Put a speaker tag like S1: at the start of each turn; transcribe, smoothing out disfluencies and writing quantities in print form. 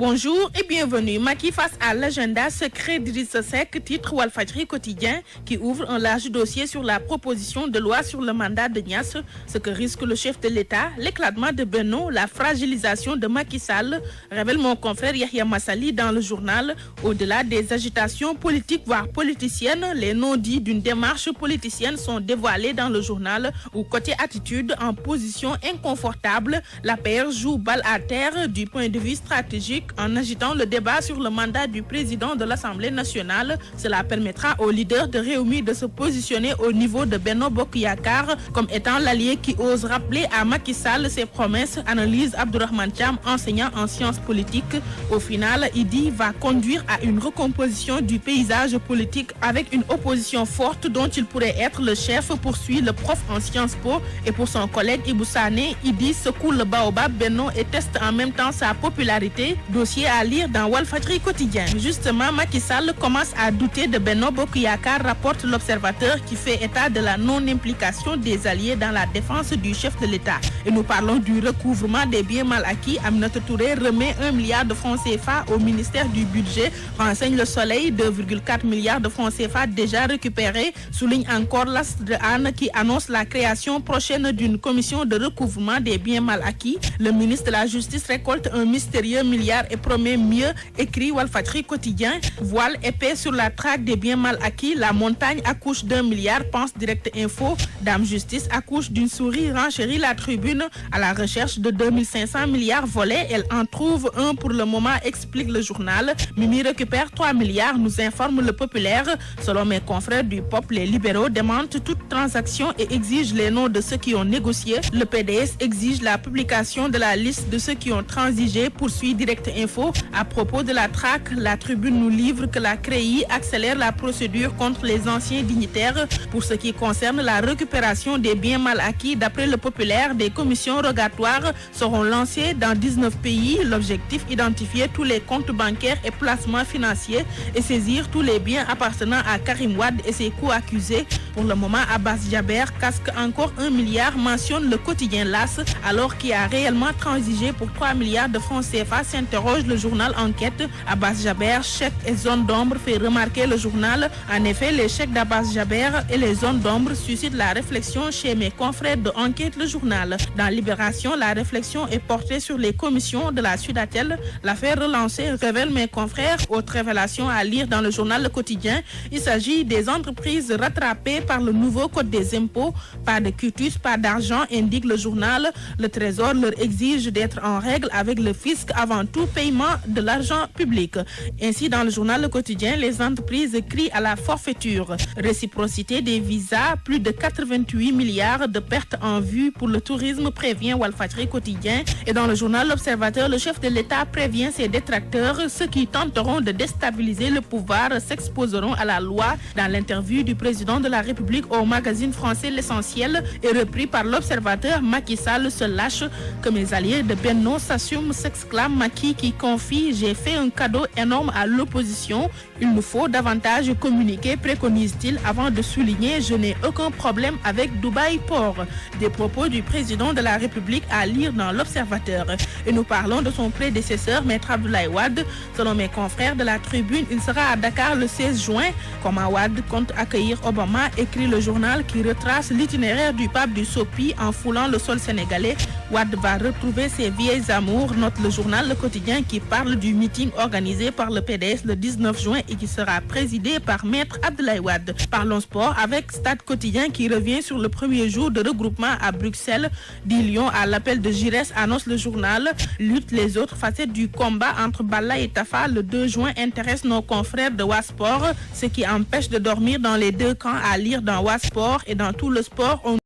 S1: Bonjour et bienvenue. Macky face à l'agenda secret d'Idrissa Seck, titre Walfadjri quotidien qui ouvre un large dossier sur la proposition de loi sur le mandat de Niasse, ce que risque le chef de l'État, l'éclatement de Benno, la fragilisation de Macky Sall, révèle mon confrère Yahya Massali dans le journal. Au-delà des agitations politiques voire politiciennes, les non-dits d'une démarche politicienne sont dévoilés dans le journal où côté attitude en position inconfortable, la PR joue balle à terre du point de vue stratégique en agitant le débat sur le mandat du président de l'Assemblée nationale. Cela permettra aux leaders de Rewmi de se positionner au niveau de Benno Bokk Yakaar comme étant l'allié qui ose rappeler à Macky Sall ses promesses, analyse Abdourahmane Thiam, enseignant en sciences politiques. Au final, Idi va conduire à une recomposition du paysage politique avec une opposition forte dont il pourrait être le chef, poursuit le prof en Sciences Po. Et pour son collègue Ibou Sané, Idi secoue le baobab Benno et teste en même temps sa popularité. Dossier à lire dans Walfadjri quotidien. Justement, Macky Sall commence à douter de Benno Bokk Yakaar, rapporte l'Observateur qui fait état de la non-implication des alliés dans la défense du chef de l'État. Et nous parlons du recouvrement des biens mal acquis. Aminata Touré remet 1 milliard de francs CFA au ministère du Budget. Renseigne Le Soleil, 2,4 milliards de francs CFA déjà récupérés. Souligne encore l'As de Anne qui annonce la création prochaine d'une commission de recouvrement des biens mal acquis. Le ministre de la Justice récolte un mystérieux milliard et promet mieux, écrit Walfadjri quotidien. Voile épais sur la traque des biens mal acquis, la montagne accouche d'1 milliard, pense Direct Info. Dame Justice accouche d'une souris, renchérit la Tribune. À la recherche de 2500 milliards volés, elle en trouve un pour le moment, explique le journal. Mimi récupère 3 milliards, nous informe Le Populaire. Selon mes confrères du POP, les libéraux démentent toute transaction et exigent les noms de ceux qui ont négocié. Le PDS exige la publication de la liste de ceux qui ont transigé, poursuit Direct Info. À propos de la traque, la Tribune nous livre que la CREI accélère la procédure contre les anciens dignitaires. Pour ce qui concerne la récupération des biens mal acquis, d'après Le Populaire, des commissions rogatoires seront lancées dans 19 pays. L'objectif, identifier tous les comptes bancaires et placements financiers et saisir tous les biens appartenant à Karim Wade et ses co-accusés. Pour le moment, Abbas Jaber casque encore 1 milliard, mentionne le quotidien LAS, alors qu'il a réellement transigé pour 3 milliards de francs CFA, s'interroge le journal Enquête. Abbas Jaber, chèques et zones d'ombre, fait remarquer le journal. En effet, les chèques d'Abbas Jaber et les zones d'ombre suscitent la réflexion chez mes confrères de Enquête, le journal. Dans Libération, la réflexion est portée sur les commissions de la Sudatel. L'affaire relancée, révèle mes confrères. Autre révélation à lire dans le journal Le Quotidien. Il s'agit des entreprises rattrapées par le nouveau code des impôts. Pas de quitus, pas d'argent, indique le journal. Le Trésor leur exige d'être en règle avec le fisc avant tout paiement de l'argent public. Ainsi, dans le journal Le Quotidien, les entreprises crient à la forfaiture. Réciprocité des visas, plus de 88 milliards de pertes en vue pour le tourisme, prévient Walfadjri quotidien. Et dans le journal L'Observateur, le chef de l'État prévient ses détracteurs. Ceux qui tenteront de déstabiliser le pouvoir s'exposeront à la loi. Dans l'interview du président de la République au magazine français L'Essentiel et repris par l'Observateur, Macky Sall se lâche. Que mes alliés de Benno s'assument, s'exclame Macky qui confie: j'ai fait un cadeau énorme à l'opposition. Il nous faut davantage communiquer, préconise-t-il, avant de souligner: je n'ai aucun problème avec Dubaï Port. Des propos du président de la République à lire dans l'Observateur. Et nous parlons de son prédécesseur, Maître Abdoulaye Wade. Selon mes confrères de la Tribune, il sera à Dakar le 16 juin. Comment Wade compte accueillir Obama, écrit le journal qui retrace l'itinéraire du pape du Sopi en foulant le sol sénégalais. Wade va retrouver ses vieilles amours, note le journal Le Quotidien qui parle du meeting organisé par le PDS le 19 juin et qui sera présidé par Maître Abdoulaye Wade. Parlons sport avec Stade Quotidien qui revient sur le premier jour de regroupement à Bruxelles. 10 lions à l'appel de Giresse, annonce le journal. Lutte, les autres facettes du combat entre Balla et Tafa le 2 juin intéresse nos confrères de Wasport, ce qui empêche de dormir dans les deux camps, à lire dans Wasport. Et dans tout le sport, on